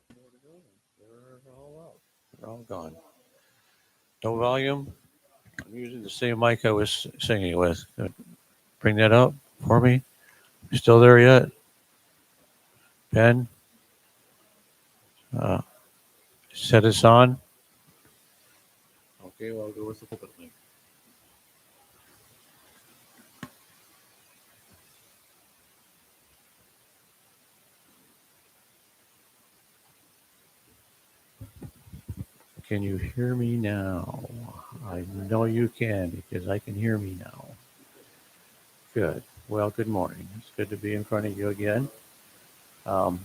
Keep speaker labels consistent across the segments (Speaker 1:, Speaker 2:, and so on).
Speaker 1: They're all out. They're all gone. No volume. I'm using the same mic I was singing with. Bring that up for me. You still there yet? Ben, uh, set us on. Okay, well, I'll go with the pulpit link. Can you hear me now? I know you can because I can hear me now. Good. Well, good morning. It's good to be in front of you again. Um,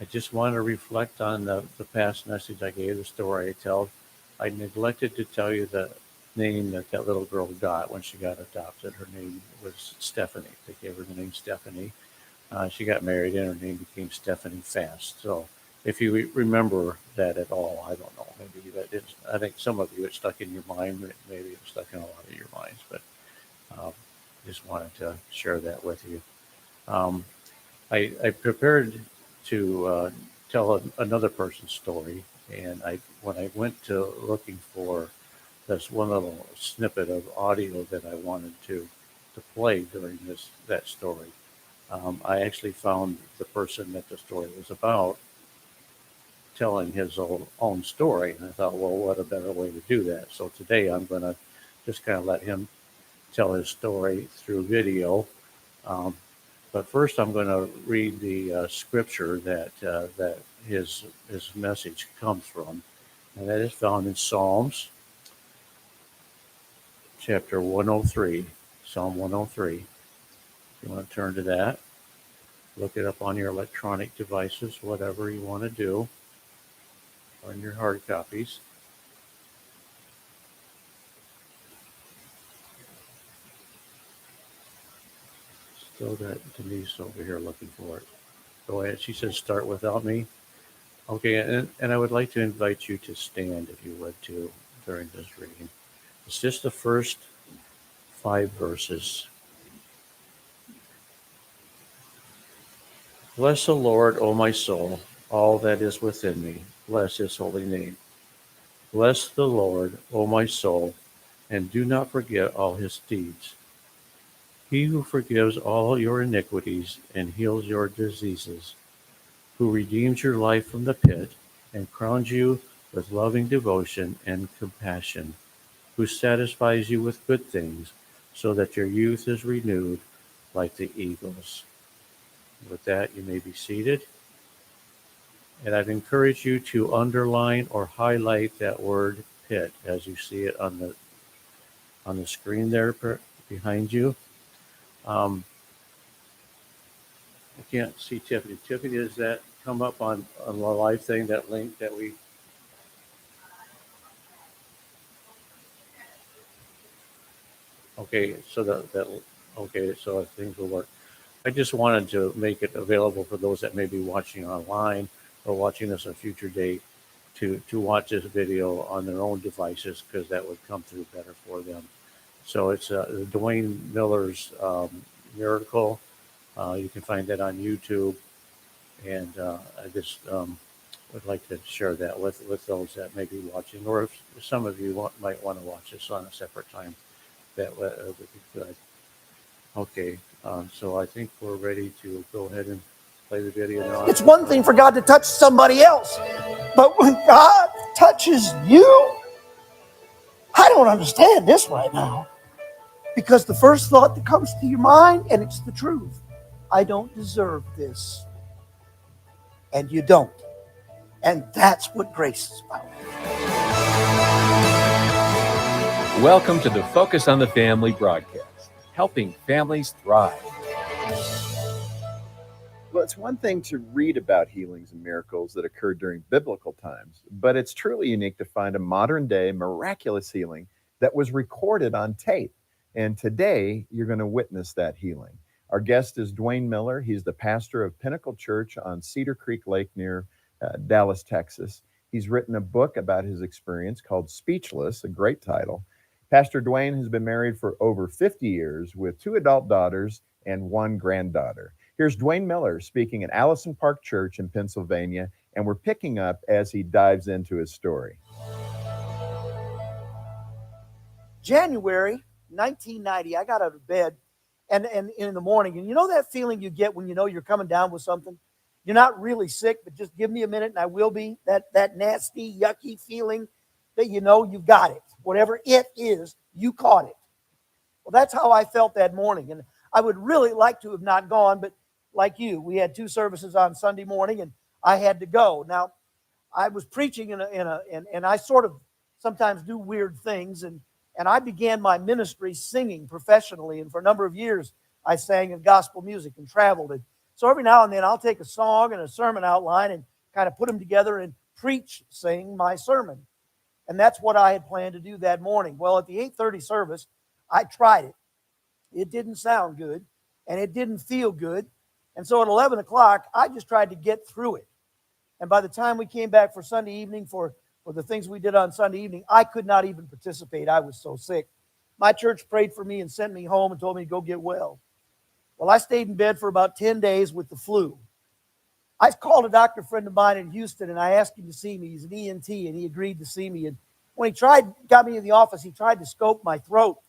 Speaker 1: I just want to reflect on the past message I gave, the story I told. I neglected to tell you the name that little girl got when she got adopted. Her name was Stephanie. They gave her the name Stephanie. She got married and her name became Stephanie Fast. So if you remember that at all, I don't know. Maybe that is, I think some of you it stuck in your mind. Maybe it stuck in a lot of your minds, but um, just wanted to share that with you. Um, I prepared to tell another person's story, and when I went to looking for this one little snippet of audio that I wanted to play during that story, I actually found the person that the story was about telling his own story, and I thought, well, what a better way to do that? So today I'm going to just kind of let him tell his story through video. Um, but first, I'm going to read the scripture that his message comes from, and that is found in Psalms chapter 103. Psalm 103. If you want to turn to that, look it up on your electronic devices, whatever you want to do, on your hard copies. Still got Denise over here looking for it. Go ahead. She says, start without me. Okay, and I would like to invite you to stand, if you would, too, during this reading. It's just the first 5 verses. Bless the Lord, O my soul, all that is within me. Bless his holy name. Bless the Lord, O my soul, and do not forget all his deeds. He who forgives all your iniquities and heals your diseases, who redeems your life from the pit and crowns you with loving devotion and compassion, who satisfies you with good things so that your youth is renewed like the eagles. With that, you may be seated. And I'd encourage you to underline or highlight that word pit as you see it on the screen there behind you. I can't see Tiffany. Tiffany, does that come up on the live thing, that link that we? Okay, so okay, so things will work. I just wanted to make it available for those that may be watching online or watching this a future date to watch this video on their own devices because that would come through better for them. So it's Duane Miller's Miracle. You can find that on YouTube, and I just would like to share that with those that may be watching, or if some of you might want to watch this on a separate time, that would be good. Okay, so I think we're ready to go ahead and play the video now.
Speaker 2: It's one thing for God to touch somebody else, but when God touches you, I don't understand this right now. Because the first thought that comes to your mind, and it's the truth, I don't deserve this. And you don't. And that's what grace is about.
Speaker 3: Welcome to the Focus on the Family broadcast, helping families thrive.
Speaker 4: Well, it's one thing to read about healings and miracles that occurred during biblical times, but it's truly unique to find a modern day miraculous healing that was recorded on tape. And today, you're going to witness that healing. Our guest is Duane Miller. He's the pastor of Pinnacle Church on Cedar Creek Lake near Dallas, Texas. He's written a book about his experience called Speechless, a great title. Pastor Duane has been married for over 50 years with 2 adult daughters and 1 granddaughter. Here's Duane Miller speaking at Allison Park Church in Pennsylvania, and we're picking up as he dives into his story.
Speaker 2: January 1990, I got out of bed and in the morning, and you know that feeling you get when you know you're coming down with something? You're not really sick, but just give me a minute and I will be. That nasty, yucky feeling that you know you got it. Whatever it is, you caught it. Well, that's how I felt that morning. And I would really like to have not gone, but like you, we had 2 services on Sunday morning and I had to go. Now, I was preaching and I sort of sometimes do weird things. And I began my ministry singing professionally. And for a number of years, I sang in gospel music and traveled. And so every now and then I'll take a song and a sermon outline and kind of put them together and sing my sermon. And that's what I had planned to do that morning. Well, at the 8:30 service, I tried it. It didn't sound good and it didn't feel good. And so at 11 o'clock, I just tried to get through it. And by the time we came back for Sunday evening for the things we did on Sunday evening, I could not even participate. I was so sick. My church prayed for me and sent me home and told me to go get well. Well, I stayed in bed for about 10 days with the flu. I called a doctor friend of mine in Houston and I asked him to see me. He's an ENT and he agreed to see me. And when he got me in the office, he tried to scope my throat.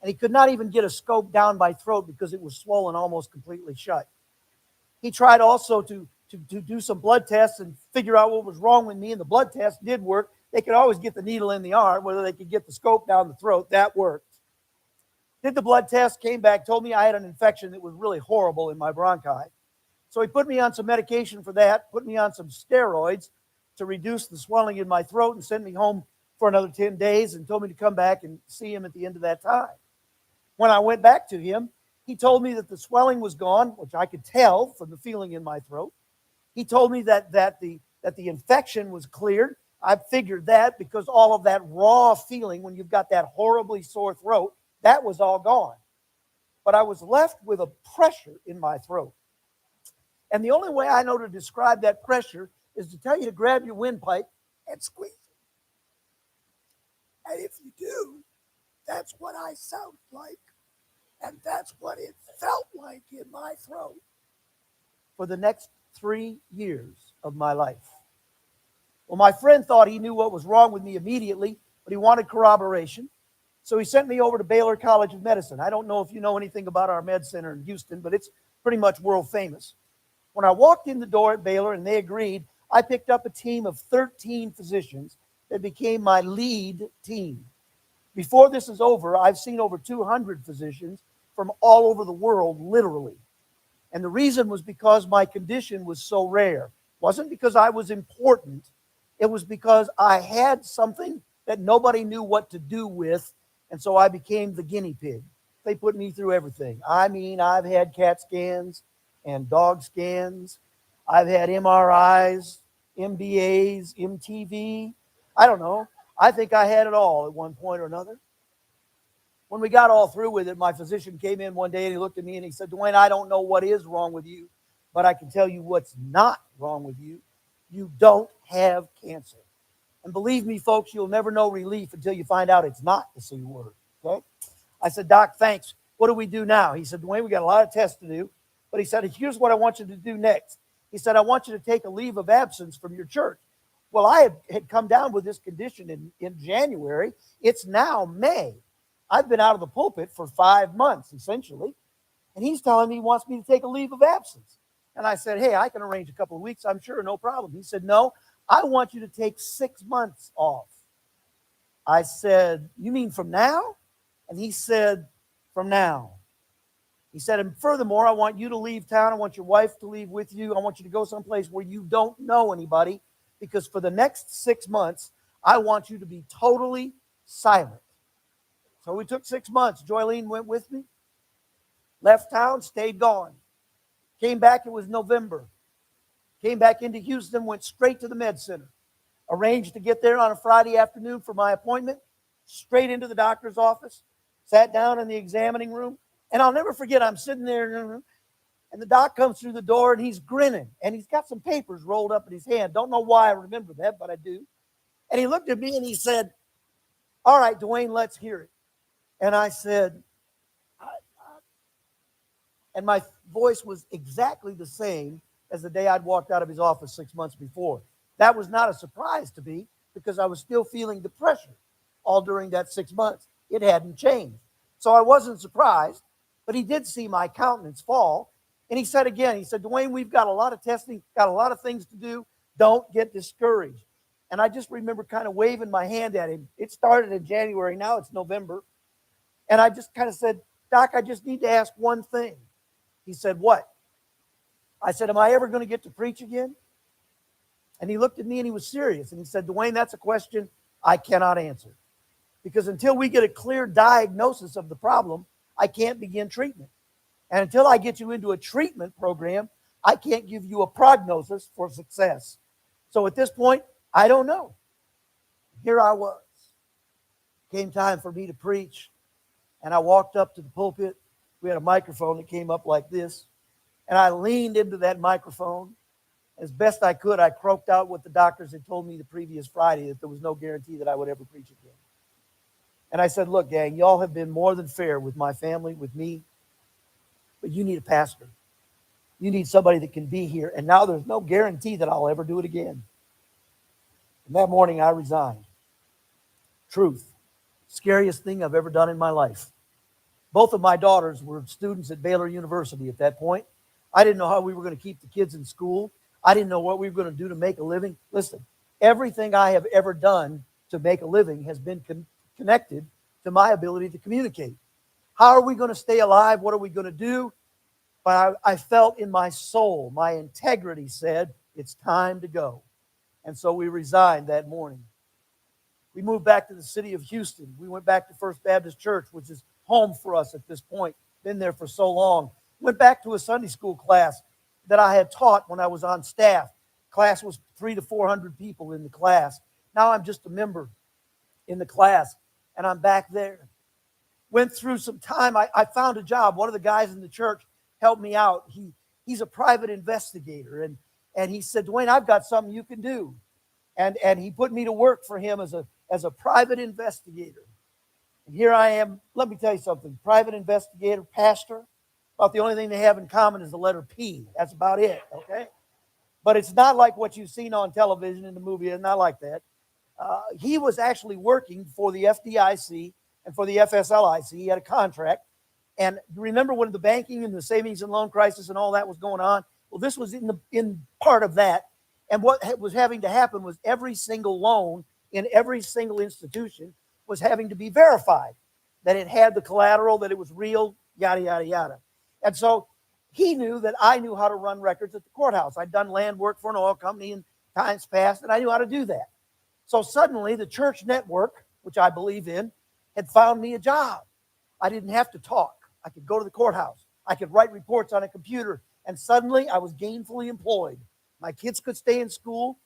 Speaker 2: And he could not even get a scope down my throat because it was swollen almost completely shut. He tried also to do some blood tests and figure out what was wrong with me, and the blood test did work. They could always get the needle in the arm, whether they could get the scope down the throat. That worked. Did the blood test, came back, told me I had an infection that was really horrible in my bronchi. So he put me on some medication for that, put me on some steroids to reduce the swelling in my throat, and sent me home for another 10 days and told me to come back and see him at the end of that time. When I went back to him, he told me that the swelling was gone, which I could tell from the feeling in my throat. He told me that the infection was cleared. I figured that because all of that raw feeling when you've got that horribly sore throat, that was all gone. But I was left with a pressure in my throat. And the only way I know to describe that pressure is to tell you to grab your windpipe and squeeze it. And if you do, that's what I sound like. And that's what it felt like in my throat for the next 3 years of my life. Well, my friend thought he knew what was wrong with me immediately, but he wanted corroboration. So he sent me over to Baylor College of Medicine. I don't know if you know anything about our med center in Houston, but it's pretty much world famous. When I walked in the door at Baylor and they agreed, I picked up a team of 13 physicians that became my lead team. Before this is over, I've seen over 200 physicians from all over the world, literally. And the reason was because my condition was so rare. It wasn't because I was important. It was because I had something that nobody knew what to do with, and so I became the guinea pig. They put me through everything. I mean, I've had CAT scans and dog scans. I've had MRIs, MBAs, MTV. I don't know. I think I had it all at one point or another. When we got all through with it, my physician came in one day and he looked at me and he said, Duane, I don't know what is wrong with you, but I can tell you what's not wrong with you. You don't have cancer. And believe me, folks, you'll never know relief until you find out it's not the C word. Okay? I said, Doc, thanks. What do we do now? He said, Duane, we got a lot of tests to do. But he said, here's what I want you to do next. He said, I want you to take a leave of absence from your church. Well, I had come down with this condition in January. It's now May. I've been out of the pulpit for 5 months, essentially. And he's telling me he wants me to take a leave of absence. And I said, hey, I can arrange a couple of weeks. I'm sure, no problem. He said, no, I want you to take 6 months off. I said, you mean from now? And he said, from now. He said, and furthermore, I want you to leave town. I want your wife to leave with you. I want you to go someplace where you don't know anybody, because for the next 6 months, I want you to be totally silent. So we took 6 months. Joylene went with me, left town, stayed gone. Came back, it was November. Came back into Houston, went straight to the med center. Arranged to get there on a Friday afternoon for my appointment, straight into the doctor's office, sat down in the examining room. And I'll never forget, I'm sitting there, and the doc comes through the door, and he's grinning. And he's got some papers rolled up in his hand. Don't know why I remember that, but I do. And he looked at me, and he said, all right, Duane, let's hear it. And I said, and voice was exactly the same as the day I'd walked out of his office 6 months before. That was not a surprise to me because I was still feeling the pressure all during that 6 months. It hadn't changed. So I wasn't surprised, but he did see my countenance fall. And he said again, he said, Duane, we've got a lot of testing, got a lot of things to do. Don't get discouraged. And I just remember kind of waving my hand at him. It started in January. Now it's November. And I just kind of said, Doc, I just need to ask one thing. He said, what? I said, am I ever going to get to preach again? And he looked at me and he was serious. And he said, Duane, that's a question I cannot answer. Because until we get a clear diagnosis of the problem, I can't begin treatment. And until I get you into a treatment program, I can't give you a prognosis for success. So at this point, I don't know. Here I was. Came time for me to preach. And I walked up to the pulpit. We had a microphone that came up like this. And I leaned into that microphone. As best I could, I croaked out what the doctors had told me the previous Friday, that there was no guarantee that I would ever preach again. And I said, look, gang, y'all have been more than fair with my family, with me. But you need a pastor. You need somebody that can be here. And now there's no guarantee that I'll ever do it again. And that morning I resigned. Truth. Scariest thing I've ever done in my life. Both of my daughters were students at Baylor University at that point. I didn't know how we were going to keep the kids in school. I didn't know what we were going to do to make a living. Listen, everything I have ever done to make a living has been connected to my ability to communicate. How are we going to stay alive? What are we going to do? But I felt in my soul, my integrity said, it's time to go. And so we resigned that morning. We moved back to the city of Houston. We went back to First Baptist Church, which is home for us at this point. Been there for so long. Went back to a Sunday school class that I had taught when I was on staff. Class was 300 to 400 people in the class. Now I'm just a member in the class, and I'm back there. Went through some time. I found a job. One of the guys in the church helped me out. He's a private investigator, and he said, Duane, I've got something you can do. And he put me to work for him as a private investigator. And here I am. Let me tell you something. Private investigator, pastor, about the only thing they have in common is the letter P. That's about it, okay? But it's not like what you've seen on television in the movie. It's not like that. He was actually working for the FDIC and for the FSLIC. He had a contract. And remember when the banking and the savings and loan crisis and all that was going on? Well, this was in part of that. And what was having to happen was every single loan in every single institution was having to be verified, that it had the collateral, that it was real, yada, yada, yada. And so he knew that I knew how to run records at the courthouse. I'd done land work for an oil company in times past, and I knew how to do that. So suddenly the church network, which I believe in, had found me a job. I didn't have to talk. I could go to the courthouse. I could write reports on a computer, and suddenly I was gainfully employed. My kids could stay in school.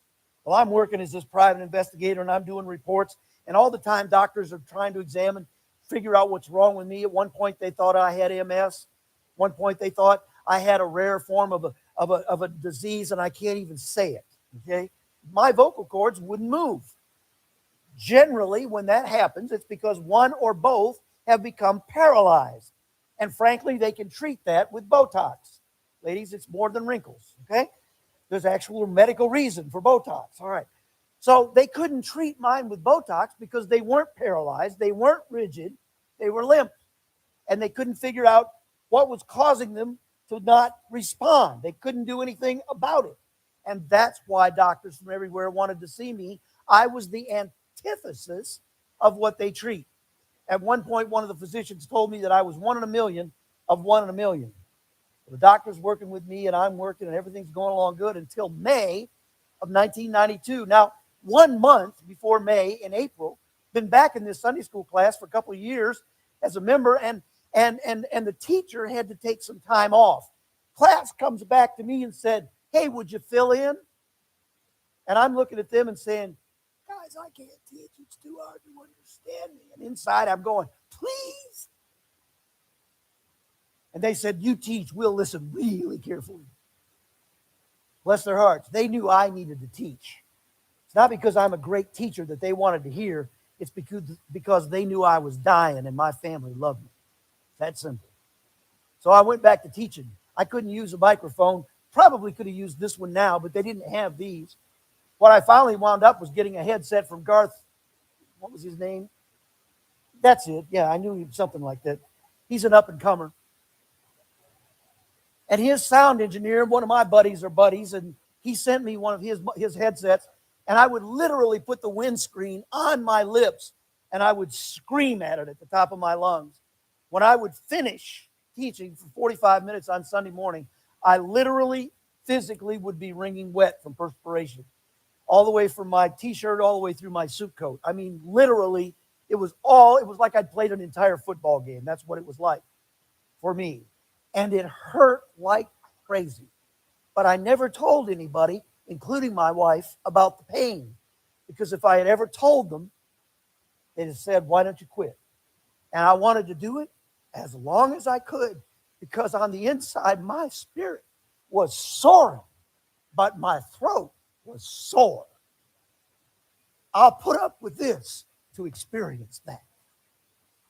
Speaker 2: Well, I'm working as this private investigator, and I'm doing reports, and all the time doctors are trying to examine, figure out what's wrong with me. At one point, they thought I had MS. At one point, they thought I had a rare form of a disease, and I can't even say it, okay? My vocal cords wouldn't move. Generally, when that happens, it's because one or both have become paralyzed. And frankly, they can treat that with Botox. Ladies, it's more than wrinkles, okay? There's actual medical reason for Botox, all right? So they couldn't treat mine with Botox because they weren't paralyzed, they weren't rigid, they were limp. And they couldn't figure out what was causing them to not respond. They couldn't do anything about it. And that's why doctors from everywhere wanted to see me. I was the antithesis of what they treat. At one point, one of the physicians told me that I was 1 in a million of 1 in a million. The doctor's working with me, and I'm working, and everything's going along good until May of 1992. Now, 1 month before May, in April, been back in this Sunday school class for a couple of years as a member, and the teacher had to take some time off. Class comes back to me and said, hey, would you fill in? And I'm looking at them and saying, guys, I can't teach. It's too hard to understand me. And inside I'm going, please. And they said, you teach. We'll listen really carefully. Bless their hearts. They knew I needed to teach. It's not because I'm a great teacher that they wanted to hear. It's because they knew I was dying and my family loved me. That simple. So I went back to teaching. I couldn't use a microphone. Probably could have used this one now, but they didn't have these. What I finally wound up was getting a headset from Garth. What was his name? That's it. Yeah, I knew he was something like that. He's an up-and-comer. And his sound engineer, one of my buddies are buddies, and he sent me one of his headsets, and I would literally put the windscreen on my lips, and I would scream at it at the top of my lungs. When I would finish teaching for 45 minutes on Sunday morning, I literally, physically would be wringing wet from perspiration, all the way from my T-shirt all the way through my suit coat. I mean, literally, it was like I'd played an entire football game. That's what it was like for me. And it hurt like crazy. But I never told anybody, including my wife, about the pain. Because if I had ever told them, they'd have said, why don't you quit? And I wanted to do it as long as I could, because on the inside, my spirit was soaring, but my throat was sore. I'll put up with this to experience that.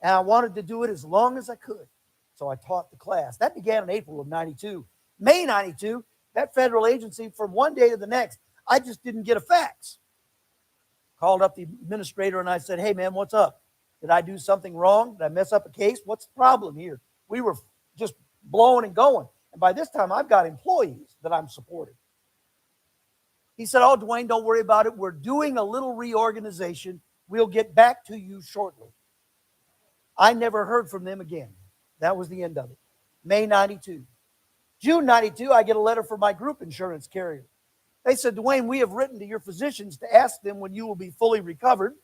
Speaker 2: And I wanted to do it as long as I could. So I taught the class. That began in April of 92. May 92, that federal agency, from one day to the next, I just didn't get a fax. Called up the administrator and I said, hey, man, what's up? Did I do something wrong? Did I mess up a case? What's the problem here? We were just blowing and going. And by this time, I've got employees that I'm supporting. He said, oh, Duane, don't worry about it. We're doing a little reorganization. We'll get back to you shortly. I never heard from them again. That was the end of it. May 92. June 92, I get a letter from my group insurance carrier. They said, Duane, we have written to your physicians to ask them when you will be fully recovered.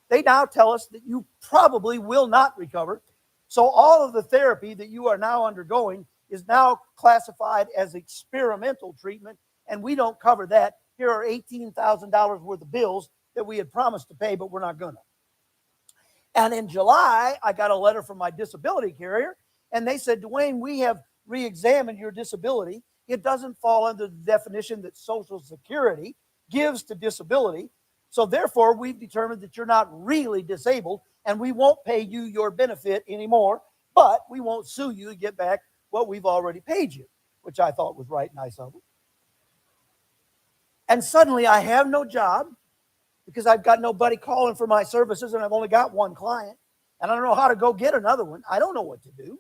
Speaker 2: They now tell us that you probably will not recover. So all of the therapy that you are now undergoing is now classified as experimental treatment, and we don't cover that. Here are $18,000 worth of bills that we had promised to pay, but we're not going to. And in July, I got a letter from my disability carrier, and they said, Duane, we have re-examined your disability. It doesn't fall under the definition that Social Security gives to disability. So therefore, we've determined that you're not really disabled, and we won't pay you your benefit anymore, but we won't sue you to get back what we've already paid you, which I thought was right nice of them. And suddenly I have no job because I've got nobody calling for my services, and I've only got one client, and I don't know how to go get another one. I don't know what to do.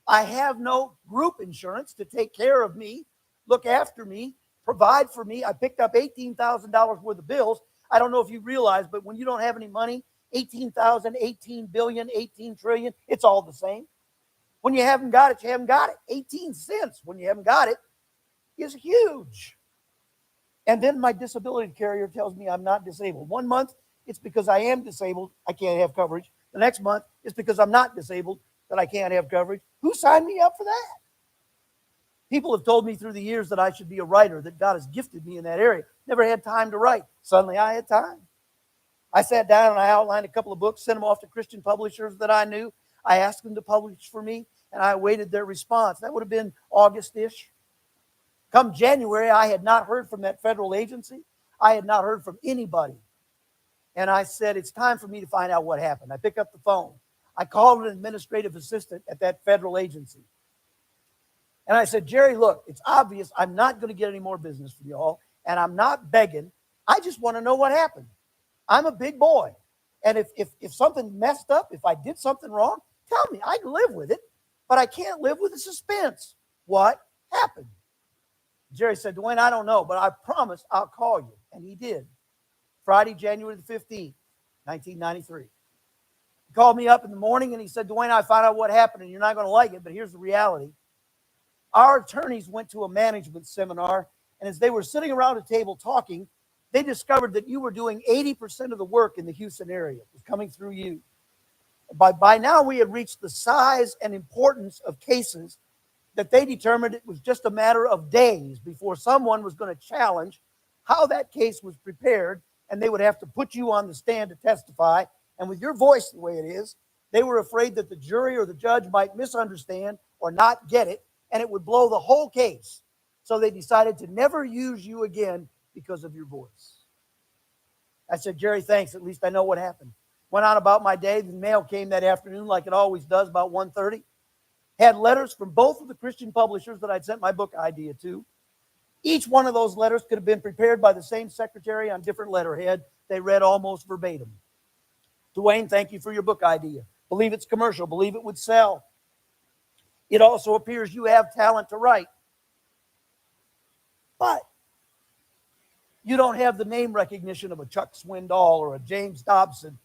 Speaker 2: I have no group insurance to take care of me, look after me, provide for me. I picked up $18,000 worth of bills. I don't know if you realize, but when you don't have any money, 18,000, 18 billion, 18 trillion, it's all the same. When you haven't got it, you haven't got it. 18 cents when you haven't got it is huge. And then my disability carrier tells me I'm not disabled. 1 month, it's because I am disabled, I can't have coverage. The next month, it's because I'm not disabled that I can't have coverage. Who signed me up for that? People have told me through the years that I should be a writer, that God has gifted me in that area. Never had time to write. Suddenly I had time. I sat down and I outlined a couple of books, sent them off to Christian publishers that I knew. I asked them to publish for me, and I awaited their response. That would have been August-ish. Come January, I had not heard from that federal agency. I had not heard from anybody. And I said, it's time for me to find out what happened. I picked up the phone. I called an administrative assistant at that federal agency. And I said, Jerry, look, it's obvious I'm not going to get any more business from y'all, and I'm not begging. I just want to know what happened. I'm a big boy. And if something messed up, if I did something wrong, tell me. I can live with it, but I can't live with the suspense. What happened? Jerry said, Duane, I don't know, but I promise I'll call you. And he did. Friday, January the 15th, 1993. He called me up in the morning and he said, Duane, I found out what happened and you're not going to like it, but here's the reality. Our attorneys went to a management seminar, and as they were sitting around a table talking, they discovered that you were doing 80% of the work in the Houston area. It was coming through you. By now, we had reached the size and importance of cases that they determined it was just a matter of days before someone was going to challenge how that case was prepared, and they would have to put you on the stand to testify. And with your voice the way it is, they were afraid that the jury or the judge might misunderstand or not get it, and it would blow the whole case. So they decided to never use you again because of your voice. I said, Jerry, thanks. At least I know what happened. Went on about my day. The mail came that afternoon like it always does, about 1:30. had letters from both of the Christian publishers that I'd sent my book idea to. Each one of those letters could have been prepared by the same secretary on different letterhead. They read almost verbatim. Duane, thank you for your book idea. Believe it's commercial. Believe it would sell. It also appears you have talent to write. But you don't have the name recognition of a Chuck Swindoll or a James Dobson.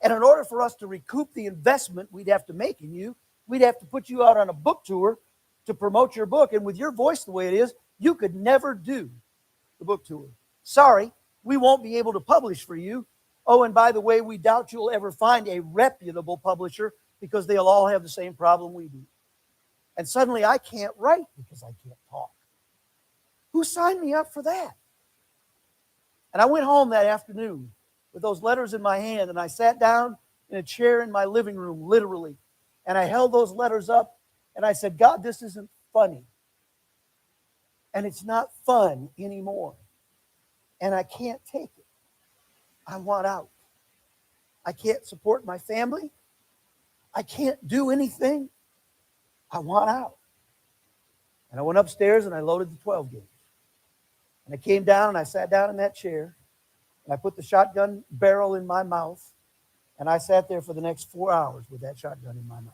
Speaker 2: And in order for us to recoup the investment we'd have to make in you, we'd have to put you out on a book tour to promote your book. And with your voice the way it is, you could never do the book tour. Sorry, we won't be able to publish for you. Oh, and by the way, we doubt you'll ever find a reputable publisher because they'll all have the same problem we do. And suddenly I can't write because I can't talk. Who signed me up for that? And I went home that afternoon with those letters in my hand, and I sat down in a chair in my living room, literally, and I held those letters up, and I said, God, this isn't funny. And it's not fun anymore. And I can't take it. I want out. I can't support my family. I can't do anything. I want out. And I went upstairs and I loaded the 12 gauge. And I came down and I sat down in that chair and I put the shotgun barrel in my mouth and I sat there for the next 4 hours with that shotgun in my mouth.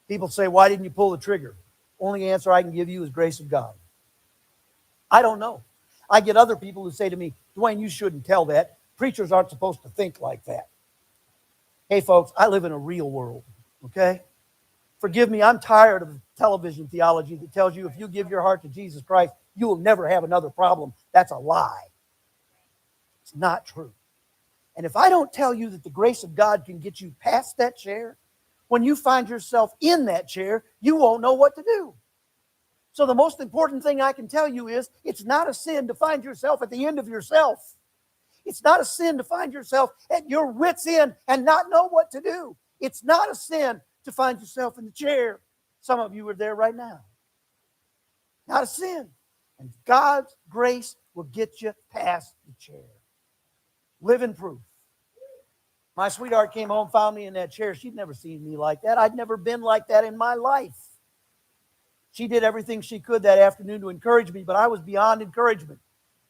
Speaker 2: People say, why didn't you pull the trigger? Only answer I can give you is grace of God. I don't know. I get other people who say to me, Duane, you shouldn't tell that. Preachers aren't supposed to think like that. Hey, folks, I live in a real world, okay? Forgive me, I'm tired of television theology that tells you if you give your heart to Jesus Christ, you will never have another problem. That's a lie. It's not true. And if I don't tell you that the grace of God can get you past that chair, when you find yourself in that chair, you won't know what to do. So the most important thing I can tell you is it's not a sin to find yourself at the end of yourself. It's not a sin to find yourself at your wit's end and not know what to do. It's not a sin to find yourself in the chair. Some of you are there right now. Not a sin. And God's grace will get you past the chair. Living proof. My sweetheart came home, found me in that chair. She'd never seen me like that. I'd never been like that in my life. She did everything she could that afternoon to encourage me, but I was beyond encouragement.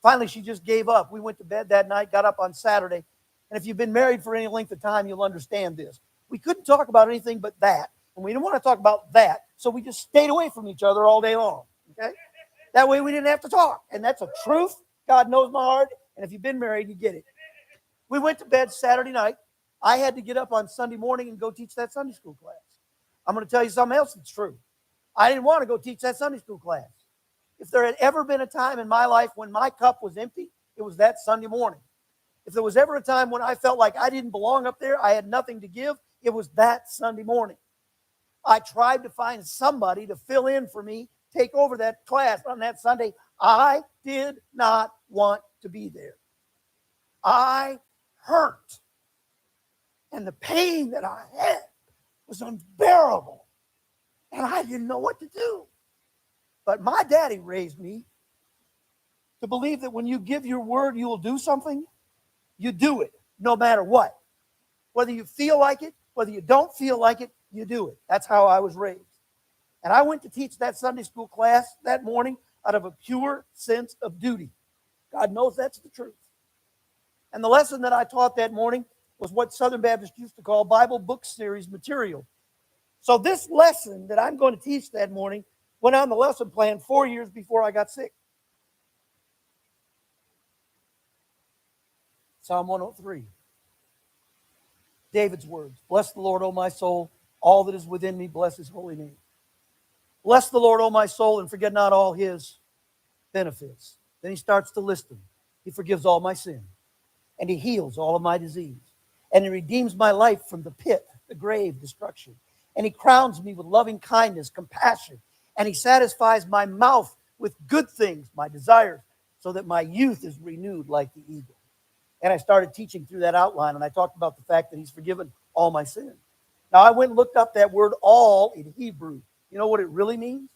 Speaker 2: Finally, she just gave up. We went to bed that night, got up on Saturday. And if you've been married for any length of time, you'll understand this. We couldn't talk about anything but that. And we didn't want to talk about that. So we just stayed away from each other all day long. Okay? That way we didn't have to talk. And that's a truth. God knows my heart. And if you've been married, you get it. We went to bed Saturday night. I had to get up on Sunday morning and go teach that Sunday school class. I'm going to tell you something else that's true. I didn't want to go teach that Sunday school class. If there had ever been a time in my life when my cup was empty, it was that Sunday morning. If there was ever a time when I felt like I didn't belong up there, I had nothing to give, it was that Sunday morning. I tried to find somebody to fill in for me, take over that class on that Sunday. I did not want to be there. I hurt. And the pain that I had was unbearable. And I didn't know what to do. But my daddy raised me to believe that when you give your word, you will do something. You do it, no matter what. Whether you feel like it, whether you don't feel like it, you do it. That's how I was raised. And I went to teach that Sunday school class that morning out of a pure sense of duty. God knows that's the truth. And the lesson that I taught that morning was what Southern Baptists used to call Bible book series material. So this lesson that I'm going to teach that morning went on the lesson plan 4 years before I got sick. Psalm 103. David's words. Bless the Lord, O my soul. All that is within me, bless his holy name. Bless the Lord, O my soul, and forget not all his benefits. Then he starts to list them. He forgives all my sin. And he heals all of my disease. And he redeems my life from the pit, the grave, destruction. And he crowns me with loving kindness, compassion. And he satisfies my mouth with good things, my desires, so that my youth is renewed like the eagle. And I started teaching through that outline, and I talked about the fact that he's forgiven all my sin. Now, I went and looked up that word all in Hebrew. You know what it really means?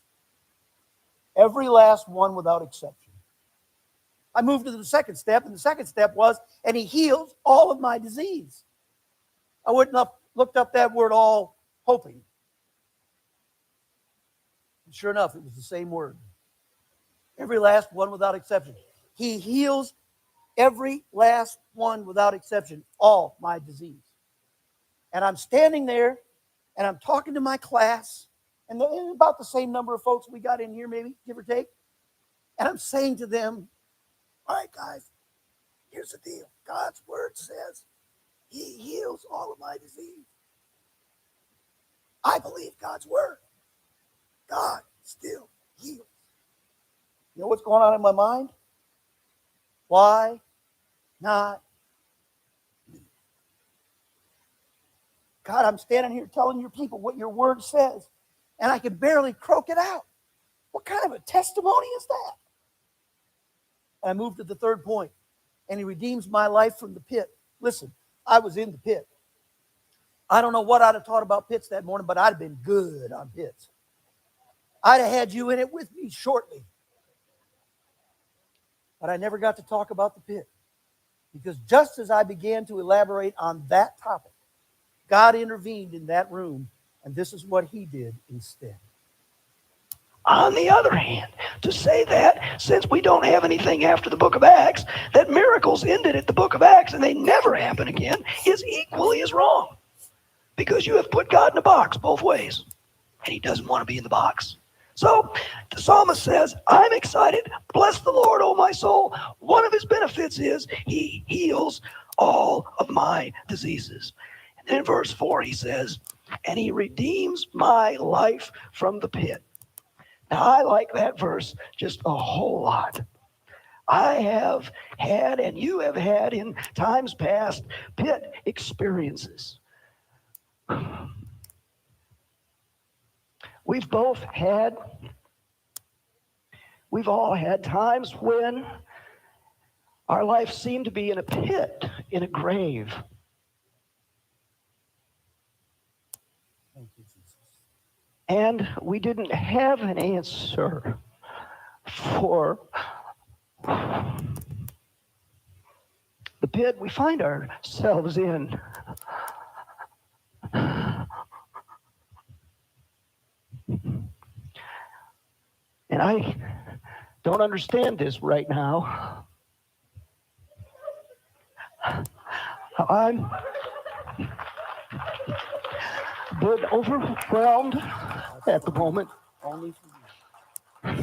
Speaker 2: Every last one without exception. I moved to the second step, and the second step was, and he heals all of my disease. I went and looked up that word all, hoping Sure enough, it was the same word. Every last one without exception. He heals every last one without exception, all my disease. And I'm standing there, and I'm talking to my class, and about the same number of folks we got in here, maybe, give or take. And I'm saying to them, all right, guys, here's the deal. God's word says he heals all of my disease. I believe God's word. God still heals. You know what's going on in my mind? Why not me? God, I'm standing here telling your people what your word says, and I can barely croak it out. What kind of a testimony is that? And I move to the third point, and he redeems my life from the pit. Listen, I was in the pit. I don't know what I'd have taught about pits that morning, but I'd have been good on pits. I'd have had you in it with me shortly. But I never got to talk about the pit. Because just as I began to elaborate on that topic, God intervened in that room, and this is what he did instead. On the other hand, to say that, since we don't have anything after the book of Acts, that miracles ended at the book of Acts and they never happen again, is equally as wrong. Because you have put God in a box both ways, and he doesn't want to be in the box. So the psalmist says, I'm excited. Bless the Lord, O my soul. One of his benefits is he heals all of my diseases. And then in verse 4 he says, and he redeems my life from the pit. Now I like that verse just a whole lot. I have had, and you have had in times past, pit experiences. We've all had times when our life seemed to be in a pit, in a grave. Thank you, Jesus. And we didn't have an answer for the pit we find ourselves in. And I don't understand this right now. I'm a bit overwhelmed at the moment. Only for you.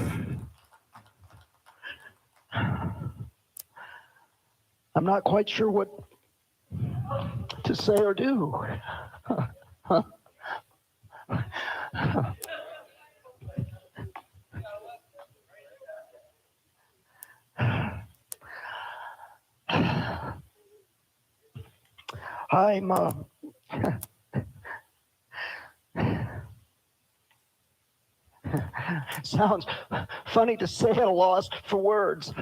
Speaker 2: I'm not quite sure what to say or do. I'm sounds funny to say at a loss for words.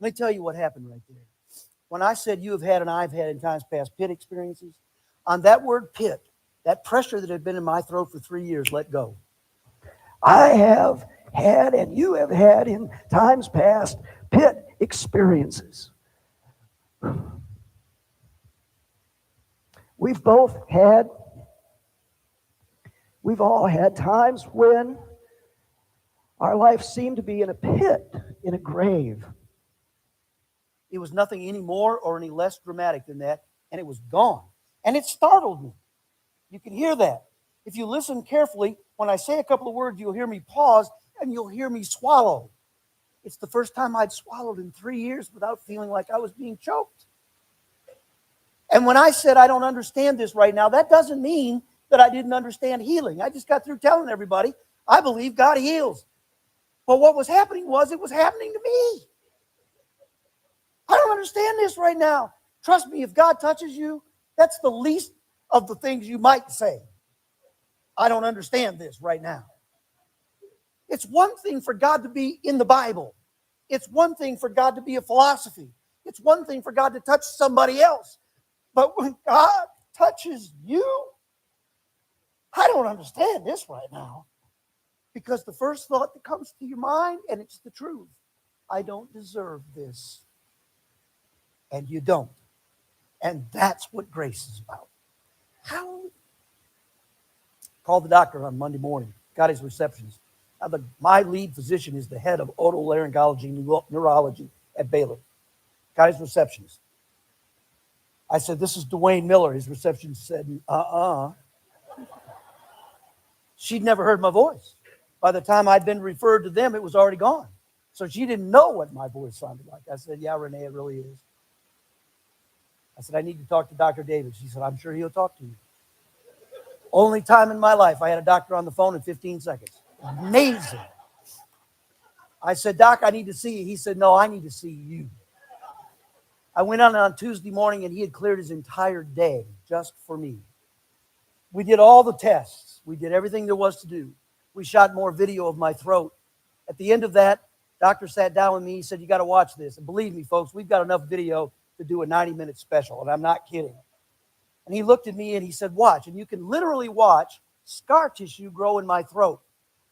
Speaker 2: Let me tell you what happened right there. When I said you have had and I've had in times past pit experiences, on that word pit, that pressure that had been in my throat for 3 years let go. I have had and you have had in times past pit experiences. We've all had times when our life seemed to be in a pit, in a grave. It was nothing any more or any less dramatic than that, and it was gone. And it startled me. You can hear that. If you listen carefully, when I say a couple of words, you'll hear me pause and you'll hear me swallow. It's the first time I'd swallowed in 3 years without feeling like I was being choked. And when I said I don't understand this right now, that doesn't mean that I didn't understand healing. I just got through telling everybody, I believe God heals. But what was happening was it was happening to me. I don't understand this right now. Trust me, if God touches you, that's the least of the things you might say. I don't understand this right now. It's one thing for God to be in the Bible. It's one thing for God to be a philosophy. It's one thing for God to touch somebody else. But when God touches you, I don't understand this right now. Because the first thought that comes to your mind, and it's the truth, I don't deserve this. And you don't. And that's what grace is about. How? Called the doctor on Monday morning, got his receptionist. Now, my lead physician is the head of otolaryngology neurology at Baylor. Got his receptionist. I said, this is Duane Miller. His receptionist said, She'd never heard my voice. By the time I'd been referred to them, it was already gone. So she didn't know what my voice sounded like. I said, yeah, Renee, it really is. I said, I need to talk to Dr. David. She said, I'm sure he'll talk to you. Only time in my life I had a doctor on the phone in 15 seconds. Amazing. I said, Doc, I need to see you. He said, no, I need to see you. I went on Tuesday morning, and he had cleared his entire day just for me. We did all the tests. We did everything there was to do. We shot more video of my throat. At the end of that, doctor sat down with me. He said, you got to watch this. And believe me, folks, we've got enough video to do a 90-minute special, and I'm not kidding. And he looked at me, and he said, watch. And you can literally watch scar tissue grow in my throat.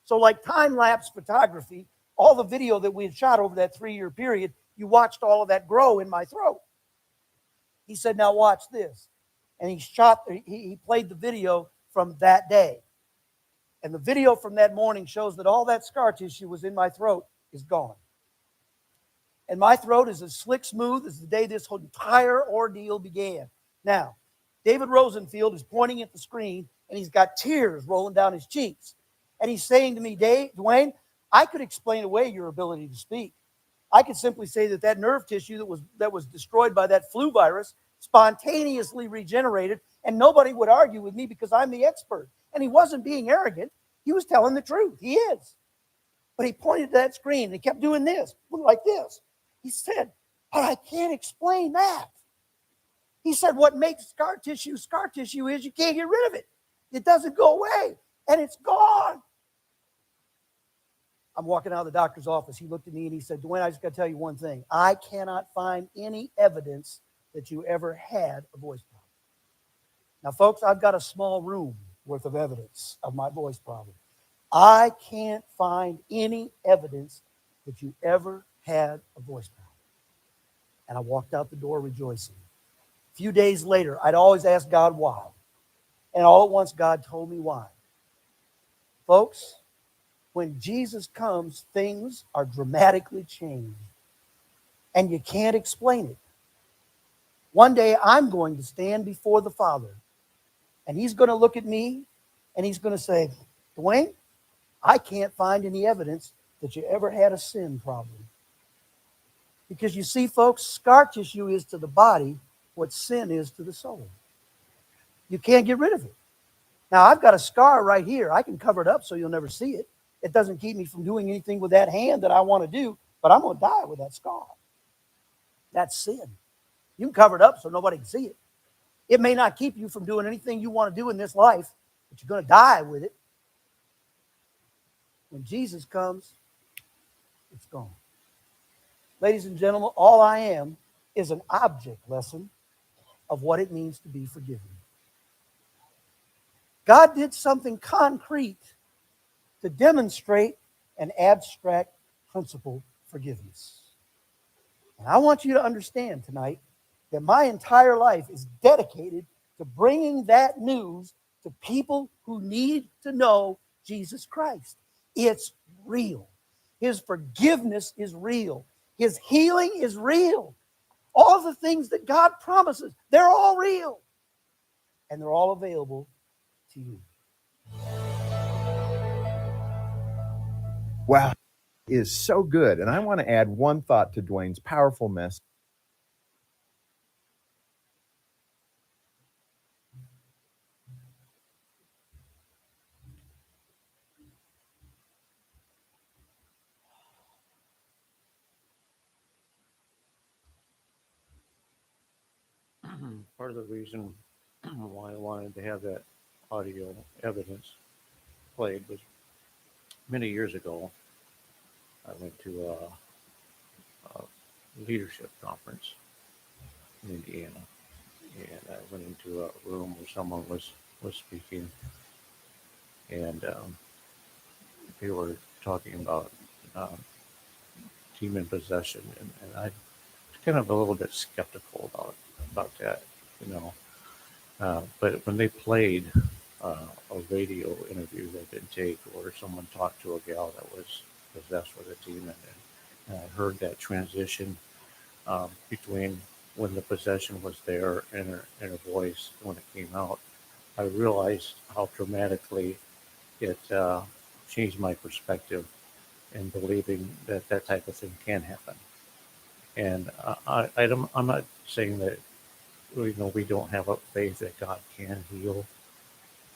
Speaker 2: So like time-lapse photography, all the video that we had shot over that 3-year period, you watched all of that grow in my throat. He said, now watch this. And he played the video from that day. And the video from that morning shows that all that scar tissue was in my throat is gone. And my throat is as slick smooth as the day this whole entire ordeal began. Now, David Rosenfield is pointing at the screen, and he's got tears rolling down his cheeks. And he's saying to me, Duane, I could explain away your ability to speak. I could simply say that nerve tissue that was destroyed by that flu virus spontaneously regenerated, and nobody would argue with me because I'm the expert. And he wasn't being arrogant. He was telling the truth. He is. But he pointed to that screen, and he kept doing this, like this. He said, but I can't explain that. He said, what makes scar tissue is you can't get rid of it. It doesn't go away, and it's gone. I'm walking out of the doctor's office. He looked at me and he said, Duane, I just got to tell you one thing. I cannot find any evidence that you ever had a voice problem. Now, folks, I've got a small room worth of evidence of my voice problem. I can't find any evidence that you ever had a voice problem. And I walked out the door rejoicing. A few days later, I'd always ask God why. And all at once, God told me why. Folks, when Jesus comes, things are dramatically changed. And you can't explain it. One day, I'm going to stand before the Father. And he's going to look at me, and he's going to say, Duane, I can't find any evidence that you ever had a sin problem. Because you see, folks, scar tissue is to the body what sin is to the soul. You can't get rid of it. Now, I've got a scar right here. I can cover it up so you'll never see it. It doesn't keep me from doing anything with that hand that I want to do, but I'm going to die with that scar. That's sin. You can cover it up so nobody can see it. It may not keep you from doing anything you want to do in this life, but you're going to die with it. When Jesus comes, it's gone. Ladies and gentlemen, all I am is an object lesson of what it means to be forgiven. God did something concrete to demonstrate an abstract principle, forgiveness. And I want you to understand tonight that my entire life is dedicated to bringing that news to people who need to know Jesus Christ. It's real. His forgiveness is real. His healing is real. All the things that God promises, they're all real. And they're all available to you.
Speaker 4: Wow, it is so good. And I want to add one thought to Duane's powerful message.
Speaker 1: Part of the reason why I wanted to have that audio evidence played was many years ago, I went to a leadership conference in Indiana, and I went into a room where someone was speaking, and they were talking about demon possession, and I was kind of a little bit skeptical about that. you know. But when they played a radio interview they did take, where someone talked to a gal that was possessed with a demon, and I heard that transition between when the possession was there and her voice when it came out, I realized how dramatically it changed my perspective in believing that that type of thing can happen. And I'm not saying that we don't have a faith that God can heal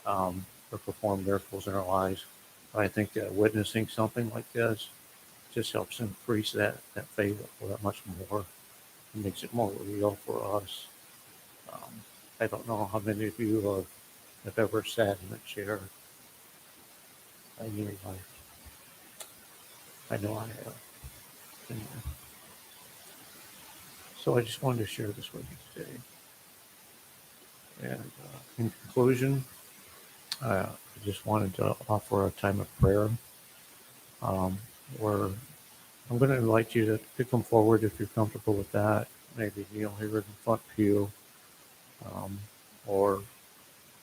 Speaker 1: or perform miracles in our lives. But I think that witnessing something like this just helps increase that faith that much more. It makes it more real for us. Um, I don't know how many of you have ever sat in a chair in your life. I know I have. And, so I just wanted to share this with you today. And in conclusion, I just wanted to offer a time of prayer um, where I'm going to invite you to come forward if you're comfortable with that. Maybe kneel here in the front pew um, or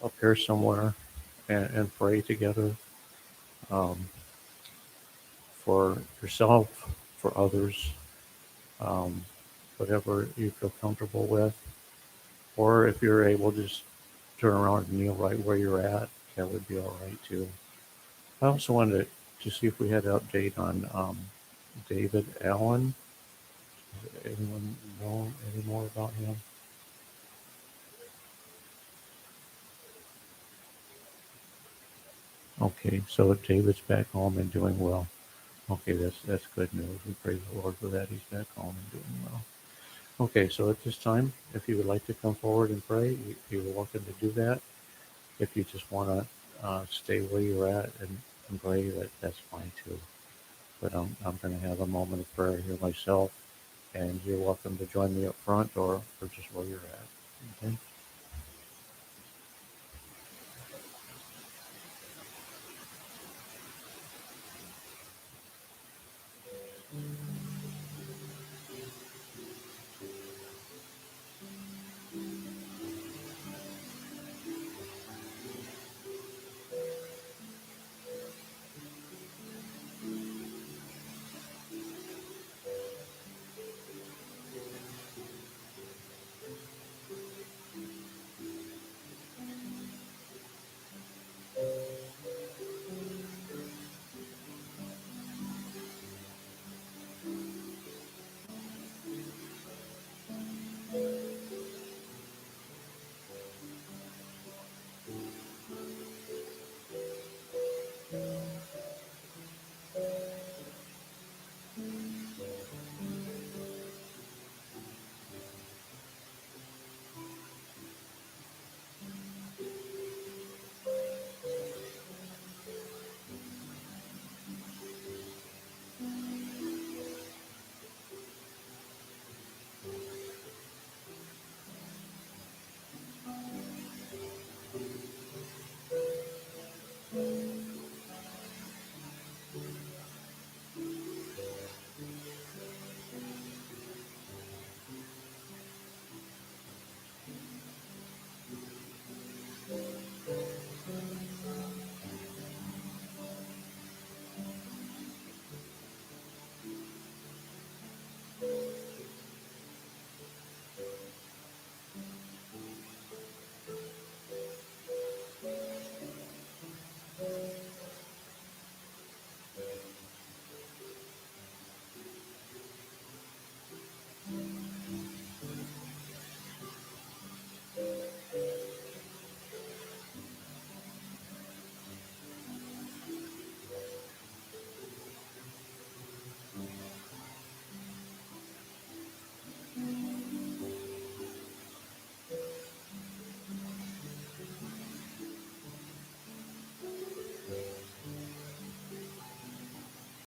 Speaker 1: up here somewhere and pray together um, for yourself, for others, um, whatever you feel comfortable with. Or if you're able, just turn around and kneel right where you're at. That would be all right too. I also wanted to see if we had an update on David Allen. Does anyone know any more about him? Okay, so David's back home and doing well. Okay, that's good news. We praise the Lord for that. He's back home and doing well. Okay, so at this time, if you would like to come forward and pray, you're welcome to do that. If you just want to stay where you're at and pray, that's fine too. But I'm going to have a moment of prayer here myself, and you're welcome to join me up front or just where you're at. Okay?